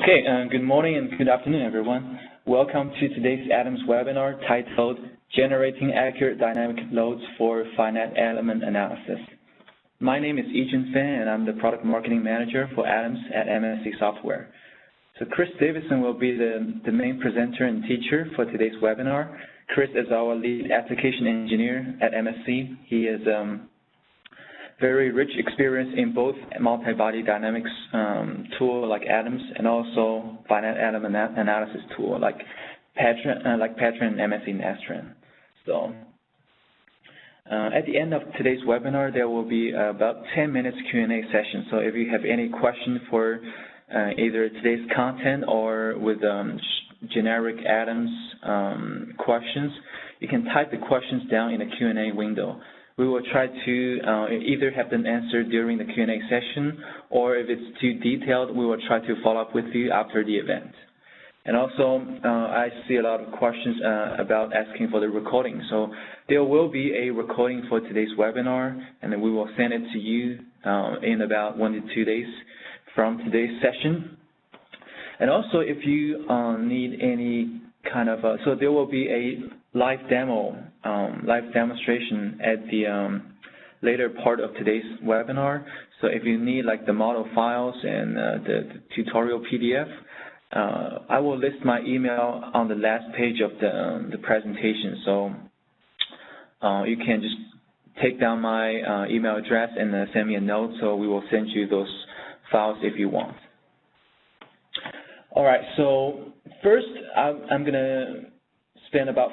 Okay, good morning and good afternoon, everyone. Welcome to today's Atoms webinar titled Generating Accurate Dynamic Loads for Finite Element Analysis. My name is Yijun Fan, and I'm the Product Marketing Manager for Atoms at MSC Software. So Chris Davidson will be the main presenter and teacher for today's webinar. Chris is our lead application engineer at MSC. He is very rich experience in both multi-body dynamics tool like Atoms and also finite element analysis tool like Patron and MSC Nastran. So at the end of today's webinar, there will be about 10 minutes Q&A session. So if you have any question for either today's content or with generic Atoms questions, you can type the questions down in the Q&A window. We will try to either have them answered during the Q&A session, or if it's too detailed, we will try to follow up with you after the event. And also, I see a lot of questions about asking for the recording. So there will be a recording for today's webinar, and then we will send it to you in about 1 to 2 days from today's session. And also, if you need any kind of, so there will be a live demonstration at the later part of today's webinar. So if you need like the model files and the tutorial PDF, I will list my email on the last page of the presentation. So you can just take down my email address and send me a note, so we will send you those files if you want. All right, so first I'm going to spend about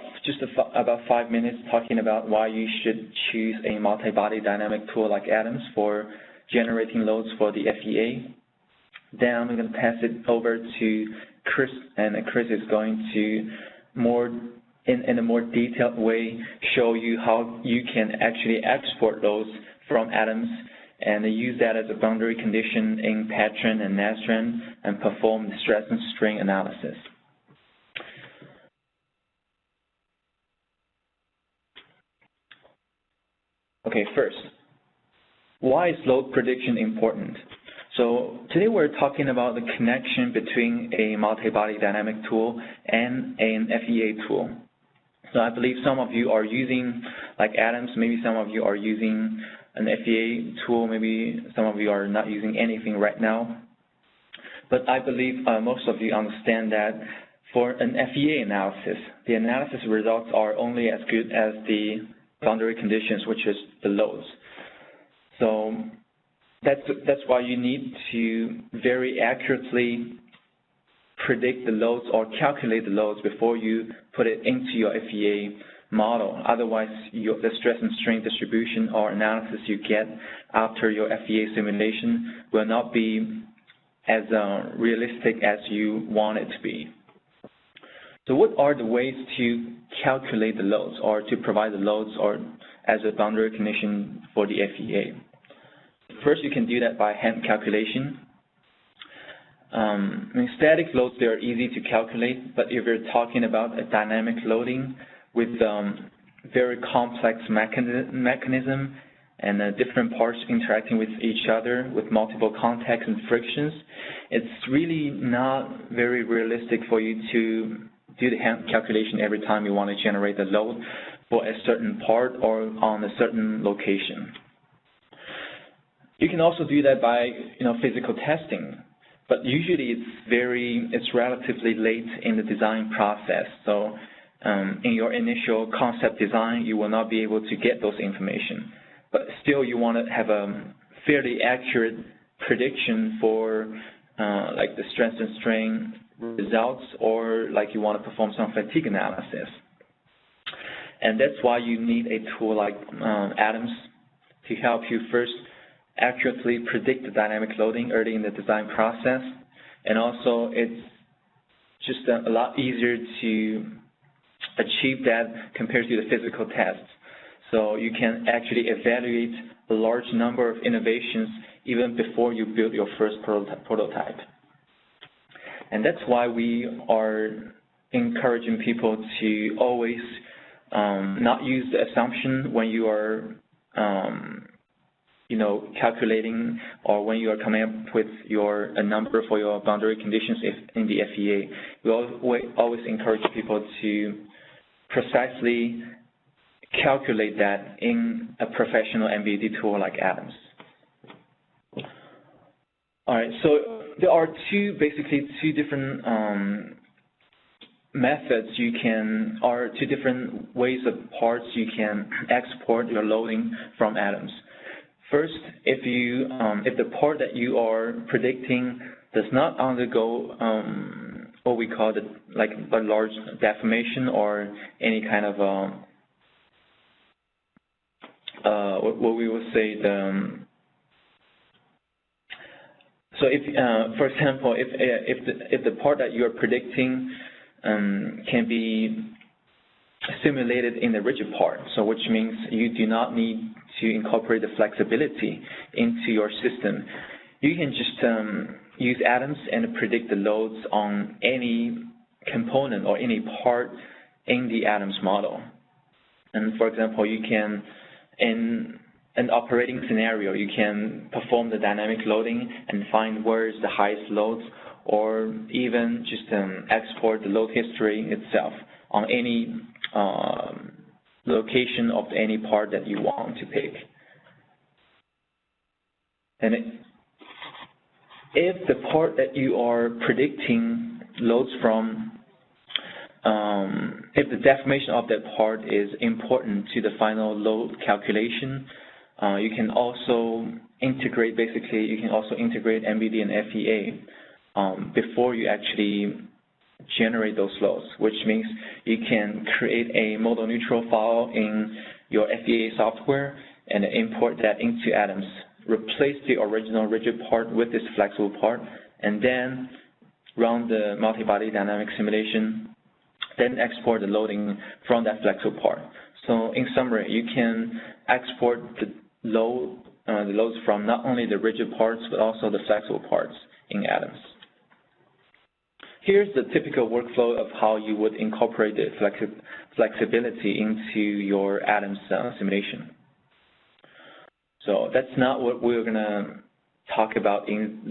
5 minutes talking about why you should choose a multi-body dynamic tool like Atoms for generating loads for the FEA. Then I'm going to pass it over to Chris, and Chris is going to in a more detailed way show you how you can actually export loads from Atoms and use that as a boundary condition in Patron and Nastran and perform the stress and strain analysis. Okay, first, why is load prediction important? So today we're talking about the connection between a multi-body dynamic tool and an FEA tool. So I believe some of you are using like Atoms, maybe some of you are using an FEA tool, maybe some of you are not using anything right now. But I believe most of you understand that for an FEA analysis, the analysis results are only as good as the boundary conditions, which is the loads. So that's why you need to very accurately predict the loads or calculate the loads before you put it into your FEA model. Otherwise, the stress and strain distribution or analysis you get after your FEA simulation will not be as realistic as you want it to be. So what are the ways to calculate the loads or to provide the loads or as a boundary condition for the FEA? First, you can do that by hand calculation. Static loads, they are easy to calculate, but if you're talking about a dynamic loading with very complex mechanism and different parts interacting with each other with multiple contacts and frictions, it's really not very realistic for you to do the hand calculation every time you want to generate the load for a certain part or on a certain location. You can also do that by physical testing, but usually it's relatively late in the design process. So in your initial concept design, you will not be able to get those information, but still you want to have a fairly accurate prediction for like the stress and strain results, or like you want to perform some fatigue analysis. And that's why you need a tool like Atoms to help you first accurately predict the dynamic loading early in the design process. And also it's just a lot easier to achieve that compared to the physical tests. So you can actually evaluate a large number of innovations even before you build your first prototype. And that's why we are encouraging people to always not use the assumption when you are calculating, or when you are coming up with a number for your boundary conditions in the FEA, we always encourage people to precisely calculate that in a professional MBD tool like Adams. All right, so there are basically two different methods or two different ways of parts you can export your loading from Adams. First, if the part that you are predicting does not undergo what we call a large deformation or any kind of what we would say so if for example if the part that you are predicting can be simulated in the rigid part, so which means you do not need to incorporate the flexibility into your system. You can just use Adams and predict the loads on any component or any part in the Adams model. And for example, you can, in an operating scenario, you can perform the dynamic loading and find where is the highest loads, or even just export the load history itself on any location of any part that you want to pick. And if the part that you are predicting loads from, if the deformation of that part is important to the final load calculation, you can also integrate, MBD and FEA before you actually generate those loads, which means you can create a model neutral file in your FEA software and import that into Adams. Replace the original rigid part with this flexible part, and then run the multi-body dynamic simulation, then export the loading from that flexible part. So in summary, you can export the loads from not only the rigid parts but also the flexible parts in Adams. Here's the typical workflow of how you would incorporate the flexibility into your Adams simulation. So that's not what we're going to talk about in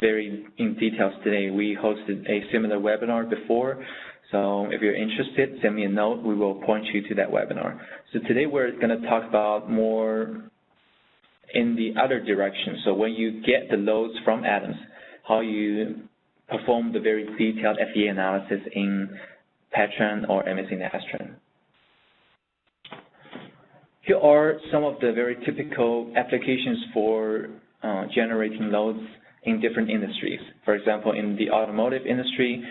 details today. We hosted a similar webinar before, so if you're interested, send me a note. We will point you to that webinar. So today we're going to talk about more in the other direction. So when you get the loads from Adams, how you perform the very detailed FEA analysis in Patran or MSc Nastran. Here are some of the very typical applications for generating loads in different industries. For example, in the automotive industry,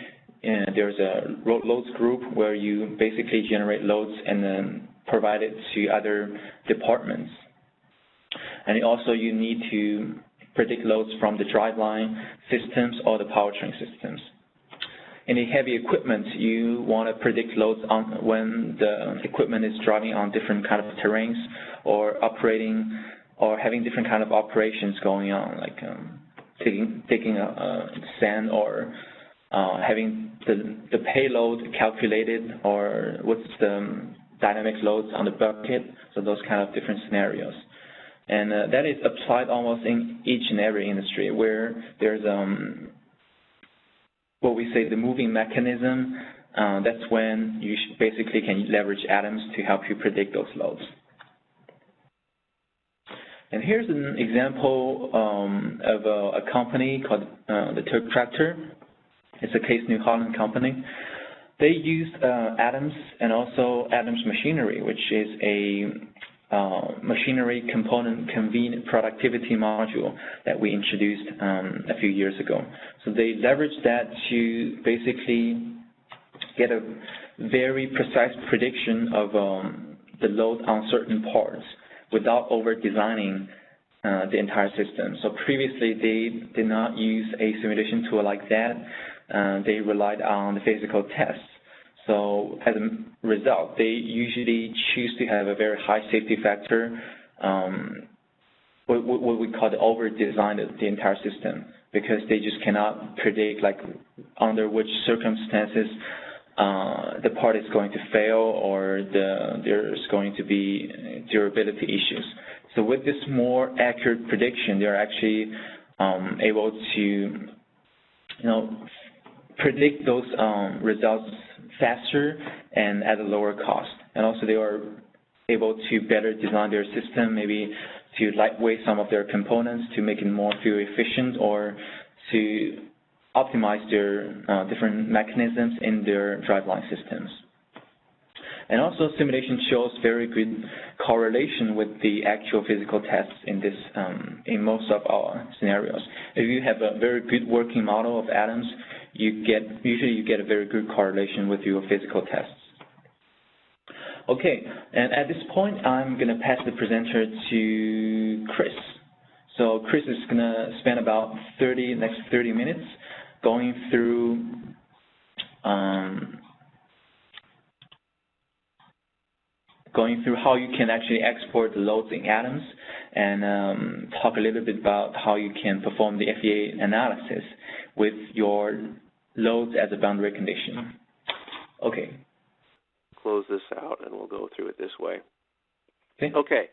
there's a loads group where you basically generate loads and then provide it to other departments. And also you need to predict loads from the driveline systems or the powertrain systems. In the heavy equipment, you want to predict loads on when the equipment is driving on different kind of terrains or operating or having different kind of operations going on, like taking sand or having the payload calculated, or what's the dynamic loads on the bucket, so those kind of different scenarios. And that is applied almost in each and every industry where there's what we say the moving mechanism. That's when you basically can leverage Adams to help you predict those loads. And here's an example of a company called the Turk Tractor. It's a Case New Holland company. They used Adams and also Adams Machinery, which is a machinery component convenient productivity module that we introduced a few years ago. So they leveraged that to basically get a very precise prediction of the load on certain parts without over-designing the entire system. So previously they did not use a simulation tool like that. They relied on the physical tests. So as a result, they usually choose to have a very high safety factor, what we call the over-design the entire system, because they just cannot predict like under which circumstances the part is going to fail or there's going to be durability issues. So with this more accurate prediction, they're actually able to, predict those results faster and at a lower cost. And also they are able to better design their system, maybe to lightweight some of their components to make it more fuel efficient, or to optimize their different mechanisms in their driveline systems. And also simulation shows very good correlation with the actual physical tests in this in most of our scenarios. If you have a very good working model of atoms, usually you get a very good correlation with your physical tests. Okay, and at this point, I'm going to pass the presenter to Chris. So Chris is going to spend about next 30 minutes going through how you can actually export the loads in atoms, and talk a little bit about how you can perform the FEA analysis with your loads as a boundary condition. Okay. Close this out, and we'll go through it this way. Okay.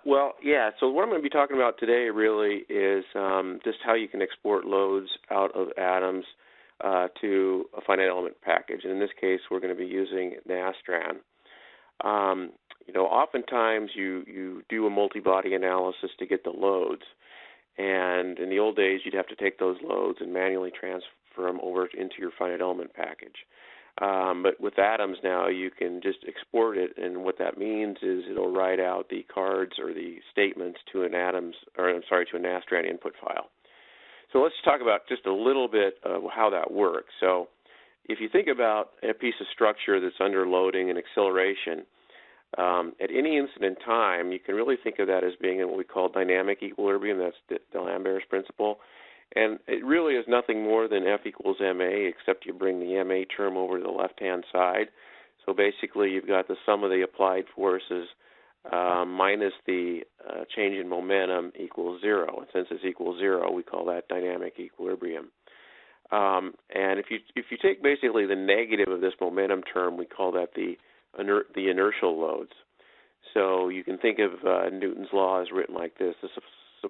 Well, yeah, so what I'm going to be talking about today really is just how you can export loads out of atoms to a finite element package. And in this case, we're going to be using Nastran. Oftentimes you do a multi-body analysis to get the loads. And in the old days, you'd have to take those loads and manually transfer them over into your finite element package. But with atoms now, you can just export it, and what that means is it'll write out the cards or the statements to a Nastran input file. So let's talk about just a little bit of how that works. So if you think about a piece of structure that's under loading and acceleration, at any instant in time, you can really think of that as being in what we call dynamic equilibrium. That's D'Alembert's principle. And it really is nothing more than F equals ma, except you bring the ma term over to the left-hand side. So basically, you've got the sum of the applied forces minus the change in momentum equals 0. And since it's equals 0, we call that dynamic equilibrium. And if you take basically the negative of this momentum term, we call that the inertial loads. So you can think of Newton's law as written like this. The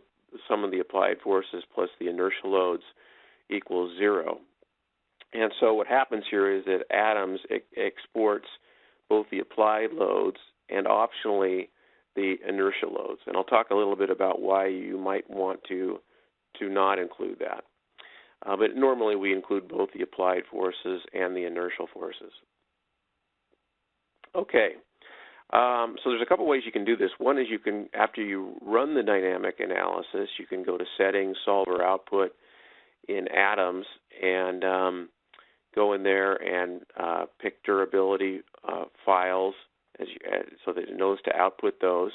sum of the applied forces plus the inertial loads equals 0. And so what happens here is that atoms exports both the applied loads and optionally the inertial loads. And I'll talk a little bit about why you might want to not include that. But normally we include both the applied forces and the inertial forces. Okay. So there's a couple ways you can do this. One is you can, after you run the dynamic analysis, you can go to Settings, Solver Output in Atoms, and go in there and pick durability files so that it knows to output those.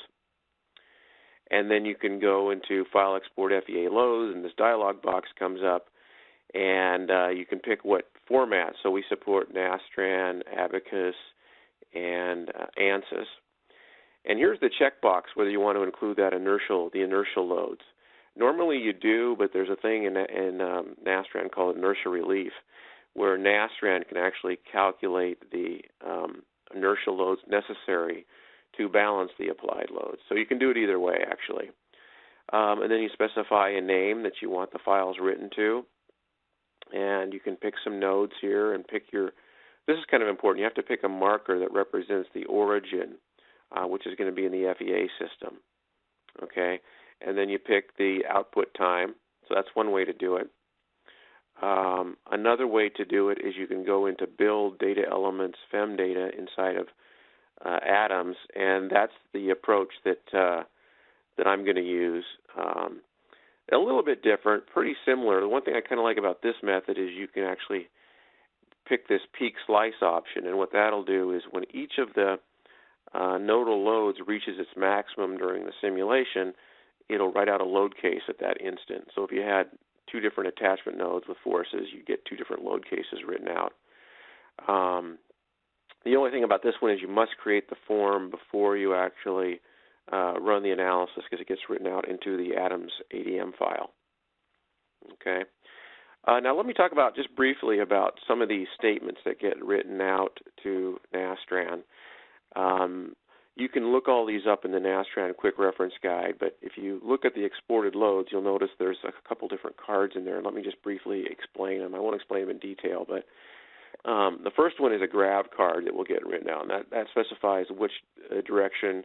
And then you can go into File Export FEA Loads, and this dialog box comes up, and you can pick what format. So we support Nastran, Abacus, and ANSYS. And here's the checkbox whether you want to include that the inertial loads. Normally you do, but there's a thing in Nastran called inertia relief, where Nastran can actually calculate the inertial loads necessary to balance the applied loads. So you can do it either way, actually. And then you specify a name that you want the files written to, and you can pick some nodes here and pick this is kind of important. You have to pick a marker that represents the origin, which is going to be in the FEA system. Okay, and then you pick the output time. So that's one way to do it. Another way to do it is you can go into Build Data Elements FEM data inside of Atoms, and that's the approach that I'm going to use. A little bit different, pretty similar. The one thing I kind of like about this method is you can actually pick this peak slice option, and what that'll do is when each of the nodal loads reaches its maximum during the simulation, it'll write out a load case at that instant. So if you had two different attachment nodes with forces, you get two different load cases written out. The only thing about this one is you must create the form before you actually run the analysis, because it gets written out into the Atoms ADM file. Okay. Now let me talk about just briefly about some of these statements that get written out to Nastran. You can look all these up in the Nastran Quick Reference Guide, but if you look at the exported loads, you'll notice there's a couple different cards in there. Let me just briefly explain them. I won't explain them in detail, but the first one is a grav card that will get written out, and that specifies which direction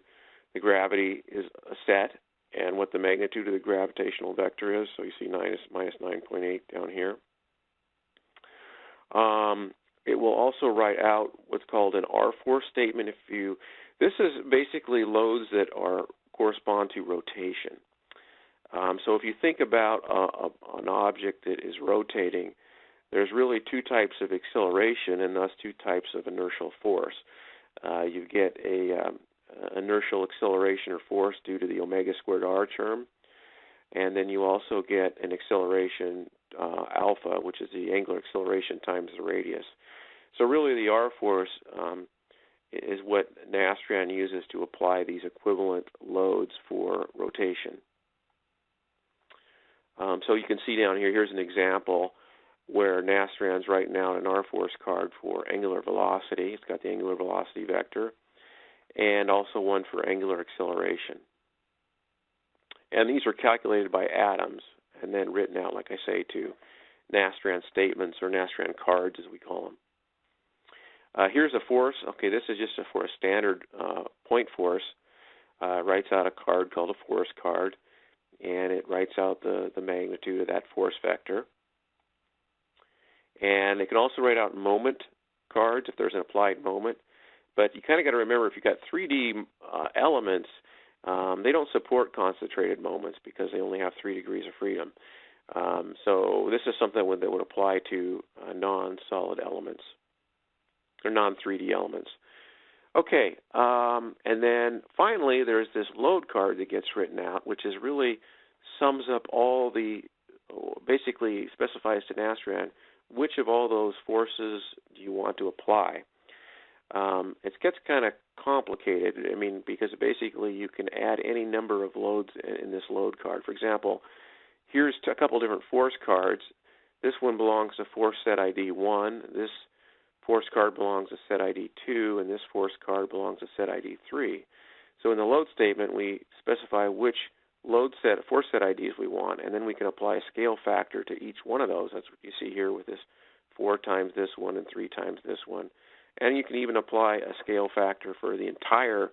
the gravity is set and what the magnitude of the gravitational vector is. So you see minus 9.8 down here. It will also write out what's called an R-force statement. This is basically loads that correspond to rotation. So if you think about an object that is rotating, there's really two types of acceleration and thus two types of inertial force. You get a inertial acceleration or force due to the omega squared r term, and then you also get an acceleration alpha, which is the angular acceleration times the radius. So really the R force is what Nastran uses to apply these equivalent loads for rotation. So you can see down here, here's an example where Nastran's writing out an R-force card for angular velocity. It's got the angular velocity vector, and also one for angular acceleration. And these are calculated by atoms and then written out, like I say, to Nastran statements or Nastran cards, as we call them. Here's a force. Okay, this is just for a standard point force. Writes out a card called a force card, and it writes out the magnitude of that force vector. And it can also write out moment cards if there's an applied moment. But you kind of got to remember, if you've got 3D elements, they don't support concentrated moments because they only have 3 degrees of freedom. So this is something that would apply to non-solid elements or non-3D elements. Okay, and then finally there's this load card that gets written out, which is really sums up all basically specifies to Nastran which of all those forces do you want to apply. It gets kind of complicated, because basically you can add any number of loads in this load card. For example, here's a couple different force cards. This one belongs to force set ID 1. This force card belongs to set ID 2, and this force card belongs to set ID 3. So in the load statement, we specify which force set IDs we want, and then we can apply a scale factor to each one of those. That's what you see here with this 4 times this one and 3 times this one. And you can even apply a scale factor for the entire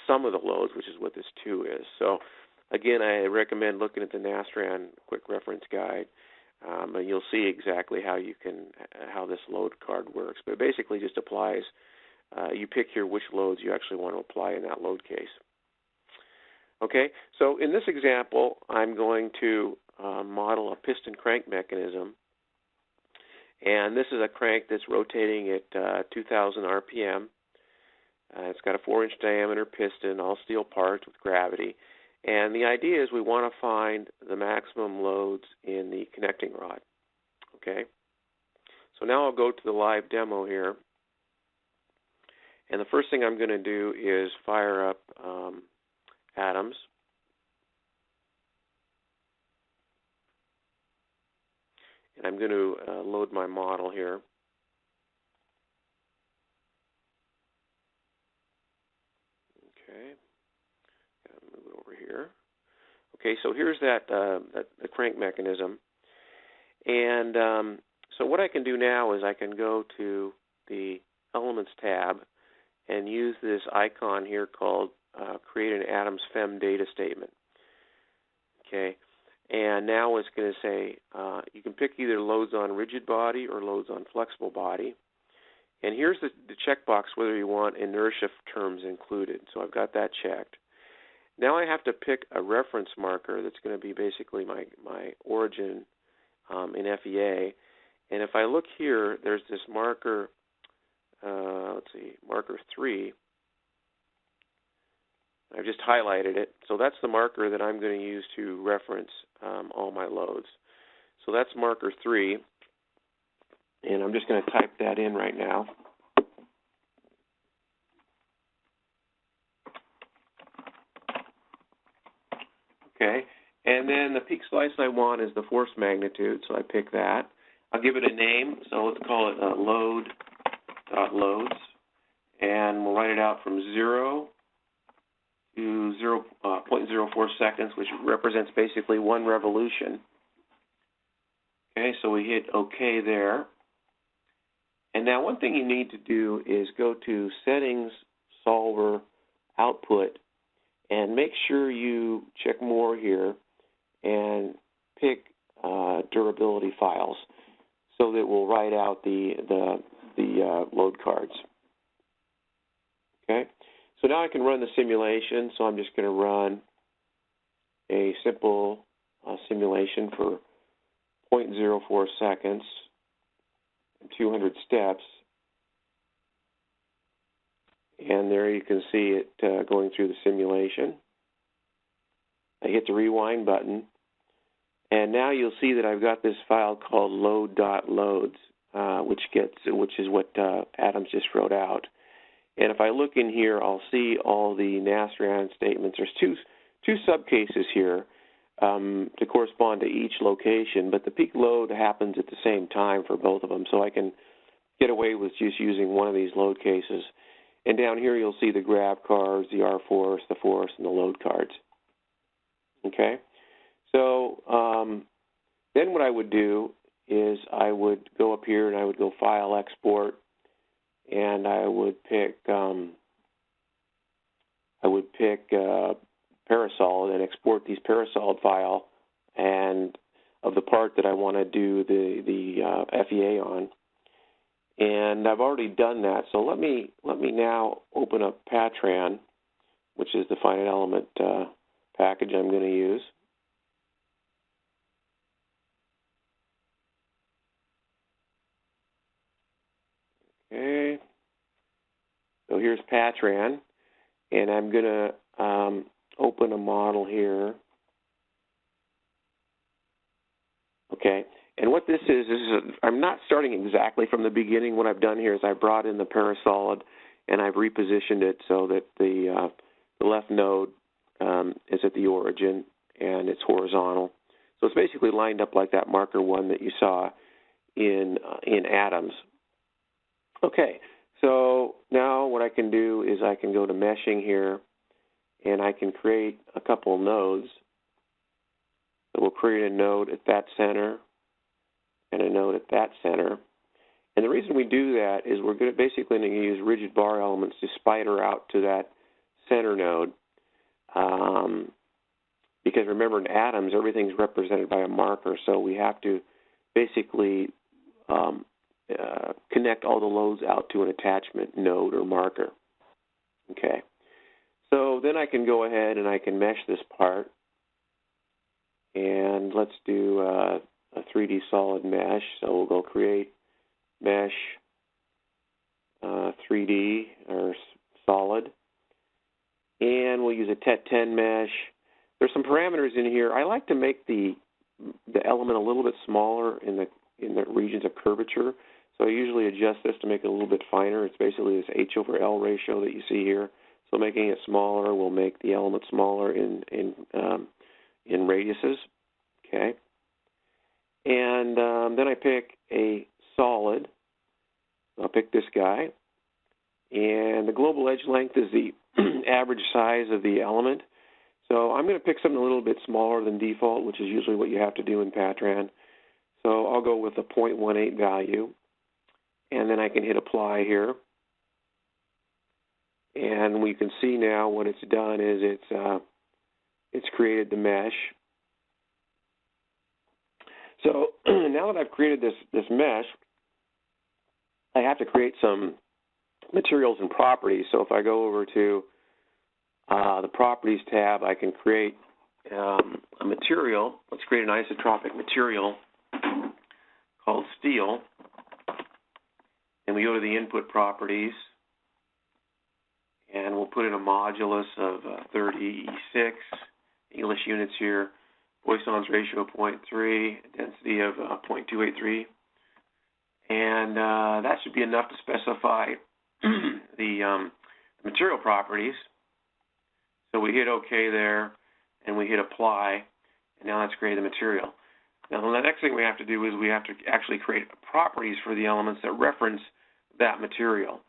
sum of the loads, which is what this 2 is. So again, I recommend looking at the Nastran Quick Reference Guide, and you'll see exactly how this load card works. But it basically just applies, you pick here which loads you actually want to apply in that load case. Okay, so in this example, I'm going to model a piston crank mechanism. And this is a crank that's rotating at 2,000 RPM. It's got a 4-inch diameter piston, all steel parts with gravity. And the idea is we want to find the maximum loads in the connecting rod. Okay? So now I'll go to the live demo here. And the first thing I'm going to do is fire up atoms. And I'm going to load my model here. Okay, move it over here. Okay, so here's the crank mechanism. And so what I can do now is I can go to the Elements tab and use this icon here called Create an Atoms FEM Data Statement. Okay. And now it's going to say you can pick either loads on rigid body or loads on flexible body. And here's the checkbox whether you want inertia terms included. So I've got that checked. Now I have to pick a reference marker that's going to be basically my origin in FEA. And if I look here, there's this marker, marker 3. I've just highlighted it. So that's the marker that I'm going to use to reference all my loads. So that's marker 3. And I'm just going to type that in right now. Okay. And then the peak slice I want is the force magnitude, so I pick that. I'll give it a name, so let's call it load.loads. And we'll write it out from 0 to 0.04 seconds, which represents basically 1 revolution. Okay, so we hit OK there. And now one thing you need to do is go to Settings, Solver, Output, and make sure you check More here and pick durability files so that it will write out the load cards. Okay, so now I can run the simulation. So I'm just going to run a simple simulation for 0.04 seconds and 200 steps. And there you can see it going through the simulation. I hit the rewind button. And now you'll see that I've got this file called load.loads, which is what Adams just wrote out. And if I look in here, I'll see all the Nastran statements. There's two subcases here to correspond to each location, but the peak load happens at the same time for both of them, so I can get away with just using one of these load cases. And down here you'll see the grab cards, the R-force, the force, and the load cards. Okay? So then what I would do is I would go up here and I would go File, Export, and I would pick Parasolid and export these Parasolid file and of the part that I want to do the FEA on. And I've already done that, so let me now open up Patran, which is the finite element package I'm going to use. Okay, so here's Patran, and I'm going to open a model here. Okay, and what this is I'm not starting exactly from the beginning. What I've done here is I brought in the Parasolid and I've repositioned it so that the left node is at the origin and it's horizontal. So it's basically lined up like that marker one that you saw in Adams. Okay, so now what I can do is I can go to meshing here and I can create a couple of nodes. So we'll create a node at that center and a node at that center. And the reason we do that is we're basically going to use rigid bar elements to spider out to that center node. Because remember, in Adams, everything's represented by a marker, so we have to basically connect all the loads out to an attachment node or marker. Okay. So then I can go ahead and I can mesh this part. And let's do a 3D solid mesh. So we'll go create mesh 3D or solid. And we'll use a TET10 mesh. There's some parameters in here. I like to make the element a little bit smaller in the regions of curvature. So I usually adjust this to make it a little bit finer. It's basically this H/L ratio that you see here. So making it smaller will make the element smaller in radiuses. Okay. And then I pick a solid. I'll pick this guy. And the global edge length is the average size of the element. So I'm going to pick something a little bit smaller than default, which is usually what you have to do in Patran. So I'll go with a 0.18 value. And then I can hit apply here. And we can see now what it's done is it's created the mesh. So now that I've created this mesh, I have to create some materials and properties. So if I go over to the Properties tab, I can create a material. Let's create an isotropic material called steel. And we go to the Input Properties, and we'll put in a modulus of 30E6, English units here, Poisson's ratio 0.3, density of 0.283. And that should be enough to specify the material properties. So we hit OK there, and we hit Apply, and now that's created the material. Now the next thing we have to do is we have to actually create properties for the elements that reference that material.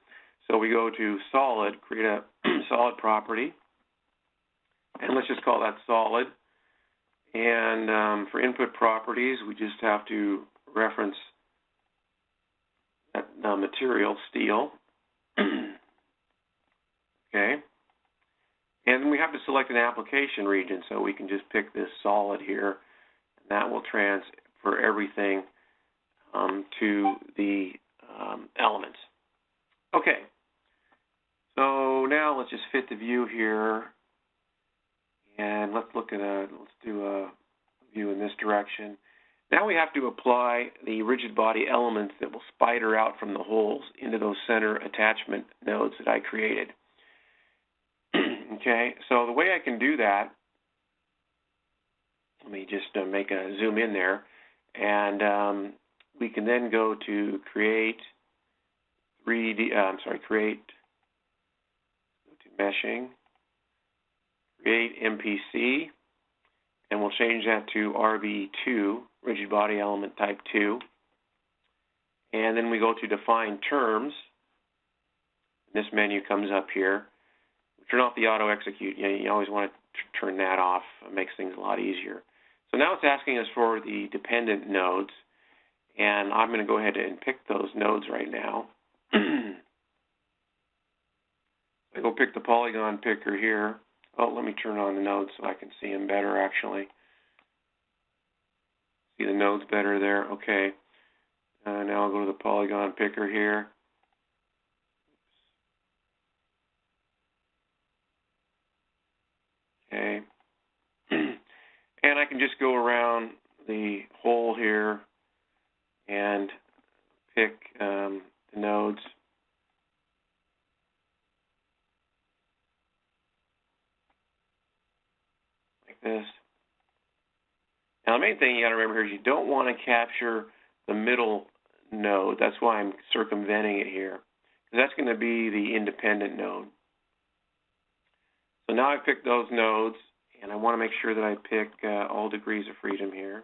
So we go to Solid, create a solid property, and let's just call that solid. And for input properties, we just have to reference that material, steel. Okay. And we have to select an application region, so we can just pick this solid here, and that will transfer everything to the elements. Okay. So now let's just fit the view here, and let's do a view in this direction. Now we have to apply the rigid body elements that will spider out from the holes into those center attachment nodes that I created. Okay, so the way I can do that, let me just make a zoom in there, and we can then go to create 3D. Create. Go to meshing. Create MPC, and we'll change that to RB2, rigid body element type 2. And then we go to define terms. This menu comes up here. Turn off the auto execute. You always want to turn that off. It makes things a lot easier. So now it's asking us for the dependent nodes, and I'm going to go ahead and pick those nodes right now. I go pick the polygon picker here. Oh, let me turn on the nodes so I can see them better, actually. See the nodes better there? Okay. Now I'll go to the polygon picker here. Okay. And I can just go around the hole here and pick the nodes. Like this. Now the main thing you got to remember here is you don't want to capture the middle node. That's why I'm circumventing it here, because that's going to be the independent node. So now I picked those nodes, and I want to make sure that I pick all degrees of freedom here.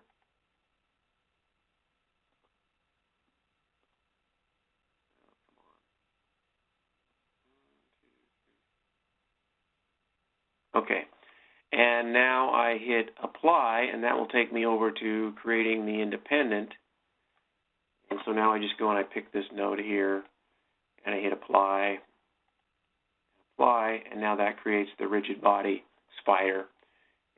Okay, and now I hit apply, and that will take me over to creating the independent. And so now I just go and I pick this node here, and I hit apply, and now that creates the rigid body spider.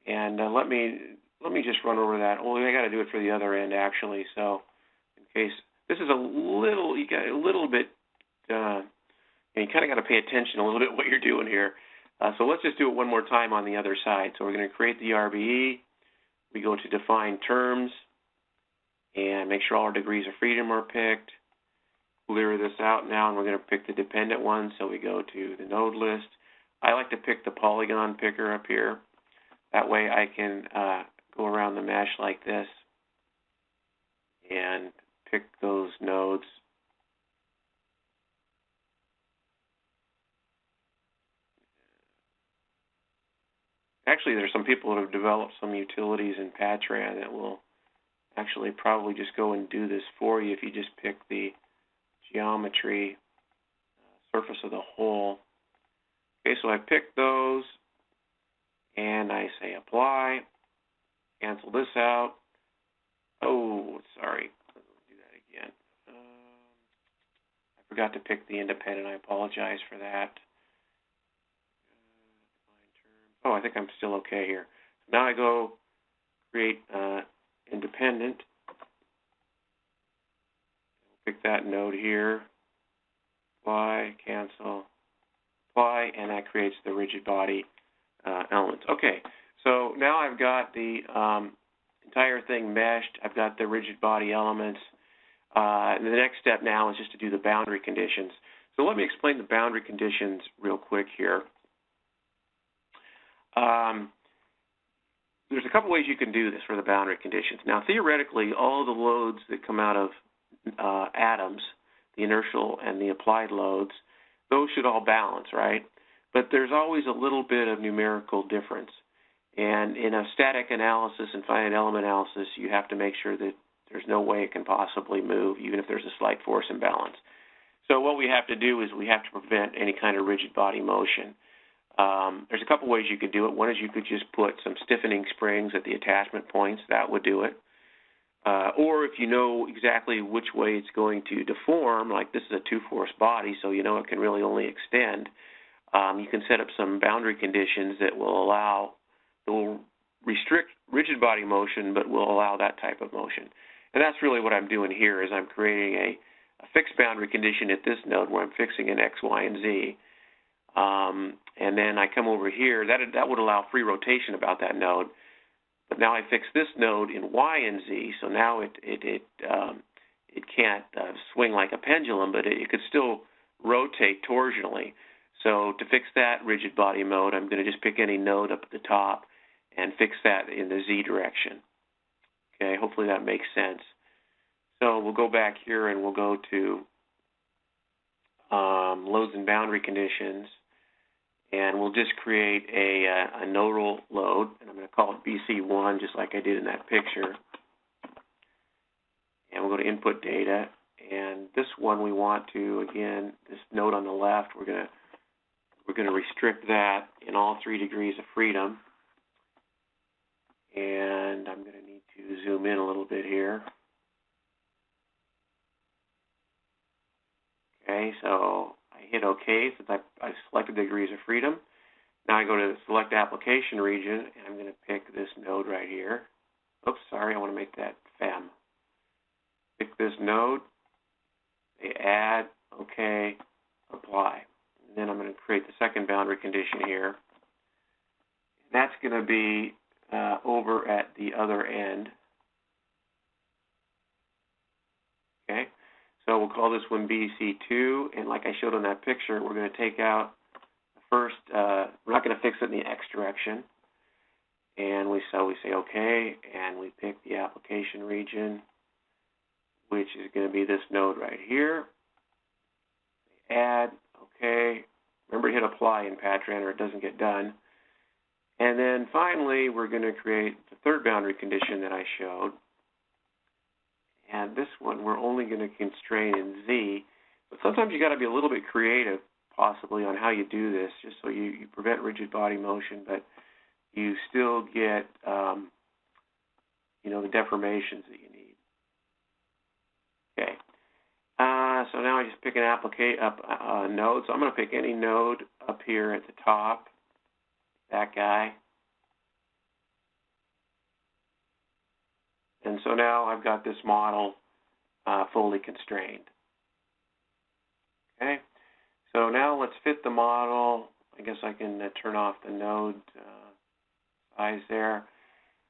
And let me just run over that. Oh, I got to do it for the other end actually. So in case this is a little, you got a little bit, you kind of got to pay attention a little bit what you're doing here. So let's just do it one more time on the other side. So we're going to create the RBE. We go to define terms and make sure all our degrees of freedom are picked. Clear this out now, and we're going to pick the dependent one. So we go to the node list. I like to pick the polygon picker up here. That way I can go around the mesh like this and pick those nodes. Actually, there's some people that have developed some utilities in Patran that will actually probably just go and do this for you if you just pick the geometry, surface of the hole. Okay, so I pick those, and I say apply, cancel this out. Oh, sorry, let's do that again. I forgot to pick the independent. I apologize for that. Oh, I think I'm still okay here. Now I go create independent. Pick that node here. Apply, cancel, apply, and that creates the rigid body elements. Okay, so now I've got the entire thing meshed. I've got the rigid body elements. And the next step now is just to do the boundary conditions. So let me explain the boundary conditions real quick here. There's a couple ways you can do this for the boundary conditions. Now, theoretically, all the loads that come out of atoms, the inertial and the applied loads, those should all balance, right? But there's always a little bit of numerical difference. And in a static analysis and finite element analysis, you have to make sure that there's no way it can possibly move, even if there's a slight force imbalance. So what we have to do is we have to prevent any kind of rigid body motion. There's a couple ways you could do it. One is you could just put some stiffening springs at the attachment points. That would do it. Or if you know exactly which way it's going to deform, like this is a two-force body, so you know it can really only extend, you can set up some boundary conditions that will restrict rigid body motion, but will allow that type of motion. And that's really what I'm doing here, is I'm creating a fixed boundary condition at this node where I'm fixing an X, Y, and Z. And then I come over here. That would allow free rotation about that node. But now I fix this node in Y and Z, so now it can't swing like a pendulum, but it could still rotate torsionally. So to fix that rigid body mode, I'm going to just pick any node up at the top and fix that in the Z direction. Okay, hopefully that makes sense. So we'll go back here and we'll go to loads and boundary conditions, and we'll just create a nodal load, and I'm going to call it BC1 just like I did in that picture. And we'll go to input data, and this one we want to, again, this node on the left, we're going to restrict that in all 3 degrees of freedom. And I'm going to need to zoom in a little bit here. Okay, so I hit OK since I've selected the degrees of freedom. Now I go to the select application region, and I'm going to pick this node right here. Oops, sorry, I want to make that FEM. Pick this node, say add, OK, apply. And then I'm going to create the second boundary condition here. That's going to be over at the other end. Okay, so we'll call this one BC2, and like I showed on that picture, we're going to take out the first, we're not going to fix it in the X direction, and we say OK, and we pick the application region, which is going to be this node right here. Add, OK, remember to hit apply in Patran or it doesn't get done. And then finally, we're going to create the third boundary condition that I showed. And this one, we're only going to constrain in Z. But sometimes you got to be a little bit creative, possibly, on how you do this, just so you prevent rigid body motion, but you still get, the deformations that you need. Okay. So now I just pick an node. So I'm going to pick any node up here at the top. That guy. And so now I've got this model fully constrained. Okay, so now let's fit the model. I guess I can turn off the node size there.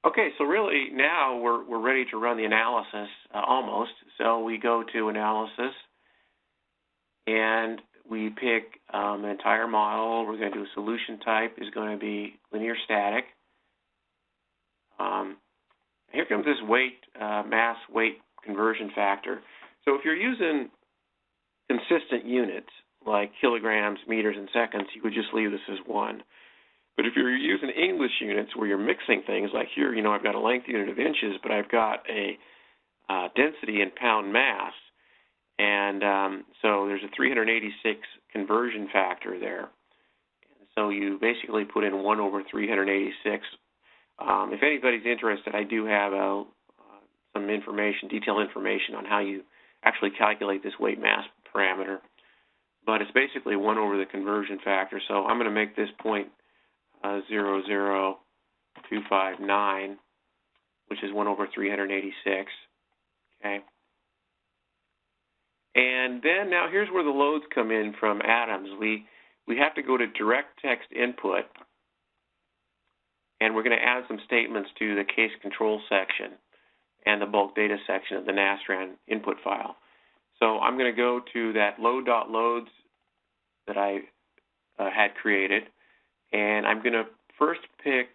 Okay, so really now we're ready to run the analysis almost. So we go to analysis, and we pick an entire model. We're going to do a solution type is going to be linear static. Here comes this mass weight conversion factor. So if you're using consistent units like kilograms, meters, and seconds, you would just leave this as 1. But if you're using English units where you're mixing things, like here, I've got a length unit of inches, but I've got a density in pound mass. And so there's a 386 conversion factor there. And so you basically put in 1 over 386. If anybody's interested, I do have some detailed information on how you actually calculate this weight mass parameter. But it's basically 1 over the conversion factor. So I'm going to make this 0.00259, which is 1 over 386. Okay. And then now here's where the loads come in from atoms. We have to go to direct text input, and we're going to add some statements to the case control section and the bulk data section of the Nastran input file. So I'm going to go to that load.loads that I had created, and I'm going to first pick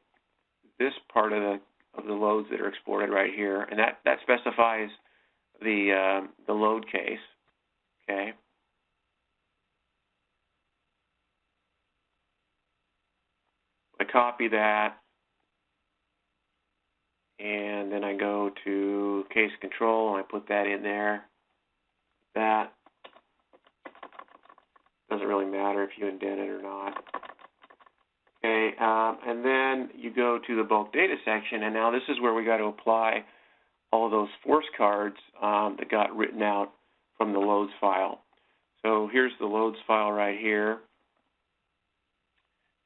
this part of the loads that are exported right here, and that specifies the load case. Okay. I copy that, and then I go to case control, and I put that in there. That doesn't really matter if you indent it or not. Okay, and then you go to the bulk data section, and now this is where we got to apply all those force cards that got written out from the loads file. So here's the loads file right here.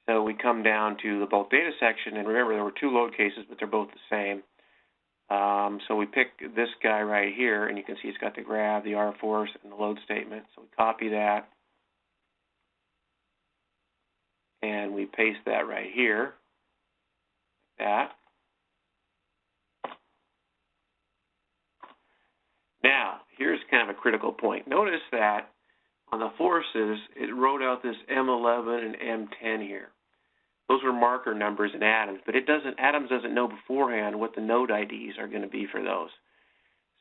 So we come down to the bulk data section, and remember there were two load cases, but they're both the same. So we pick this guy right here, and you can see it's got the grab, the R force, and the load statement. So we copy that, and we paste that right here, like that. Now, here's kind of a critical point. Notice that on the forces, it wrote out this M11 and M10 here. Those were marker numbers in Adams, but Adams doesn't know beforehand what the node IDs are going to be for those.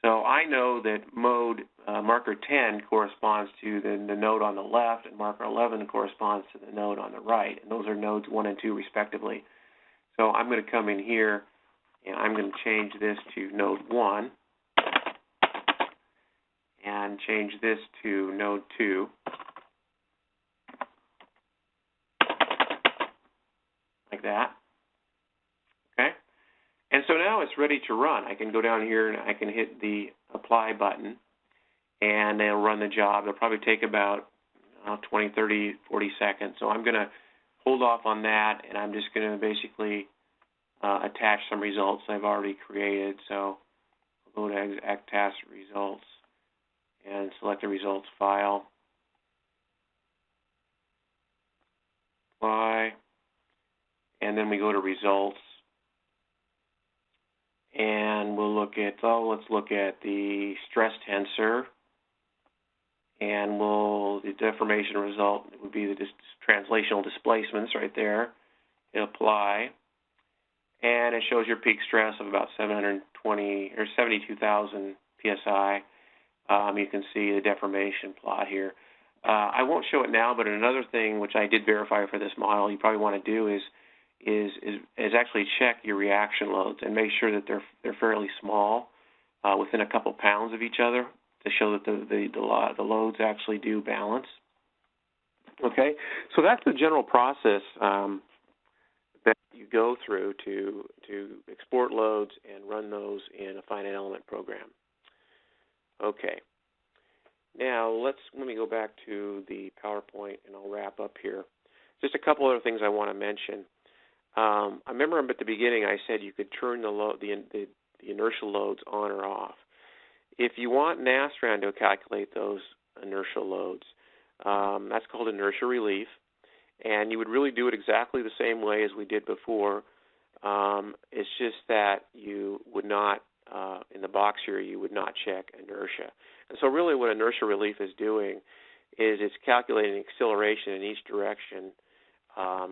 So I know that mode marker 10 corresponds to the node on the left, and marker 11 corresponds to the node on the right, and those are nodes 1 and 2 respectively. So I'm going to come in here, and I'm going to change this to node 1, and change this to node 2. Like that. Okay? And so now it's ready to run. I can go down here and I can hit the apply button, and it'll run the job. It'll probably take about 20, 30, 40 seconds. So I'm going to hold off on that, and I'm just going to basically attach some results I've already created. So load ACTAS results and select the results file. Apply. And then we go to results, and we'll look at, let's look at the stress tensor, and the deformation result would be the translational displacements right there. Hit apply, and it shows your peak stress of about 720 or 72,000 psi. You can see the deformation plot here. I won't show it now, but another thing which I did verify for this model you probably want to do is actually check your reaction loads and make sure that they're fairly small, within a couple pounds of each other, to show that the loads actually do balance. Okay, so that's the general process that you go through to export loads and run those in a finite element program. Okay, now let me go back to the PowerPoint, and I'll wrap up here. Just a couple other things I want to mention. I remember at the beginning I said you could turn the inertial loads on or off. If you want Nastran to calculate those inertial loads, that's called inertia relief, and you would really do it exactly the same way as we did before. It's just that you would not, in the box here, you would not check inertia. And so really what inertia relief is doing is it's calculating acceleration in each direction,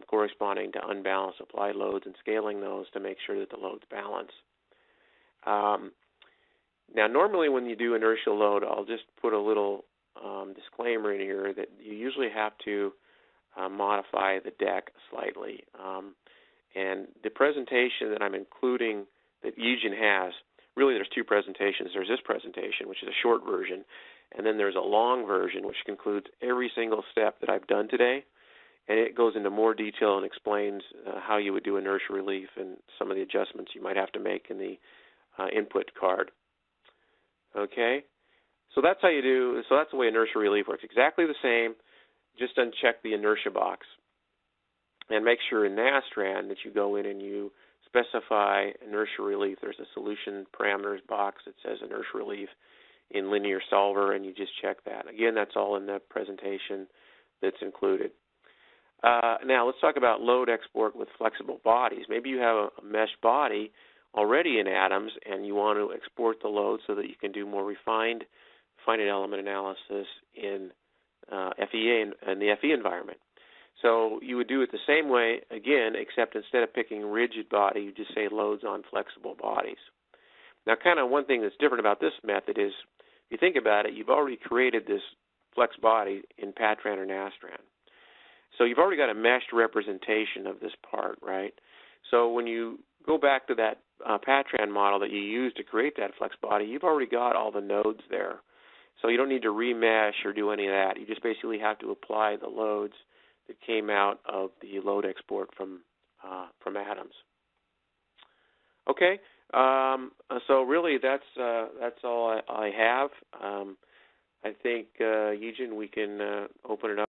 corresponding to unbalanced applied loads, and scaling those to make sure that the loads balance. Now, normally when you do inertial load, I'll just put a little disclaimer in here that you usually have to modify the deck slightly. And the presentation that I'm including that Eugen has, really there's two presentations. There's this presentation, which is a short version, and then there's a long version, which includes every single step that I've done today. And it goes into more detail and explains how you would do inertia relief and some of the adjustments you might have to make in the input card. Okay, so that's how you do. So that's the way inertia relief works. Exactly the same. Just uncheck the inertia box, and make sure in Nastran that you go in and you specify inertia relief. There's a solution parameters box that says inertia relief in linear solver, and you just check that. Again, that's all in the presentation that's included. Now let's talk about load export with flexible bodies. Maybe you have a mesh body already in Adams and you want to export the load so that you can do more refined finite element analysis in FEA and the FE environment. So you would do it the same way again, except instead of picking rigid body, you just say loads on flexible bodies. Now kind of one thing that's different about this method is, if you think about it, you've already created this flex body in Patran or Nastran. So you've already got a meshed representation of this part, right? So when you go back to that Patran model that you used to create that flex body, you've already got all the nodes there. So you don't need to remesh or do any of that. You just basically have to apply the loads that came out of the load export from Atoms. Okay, so really that's all I have. I think, Yijin, we can open it up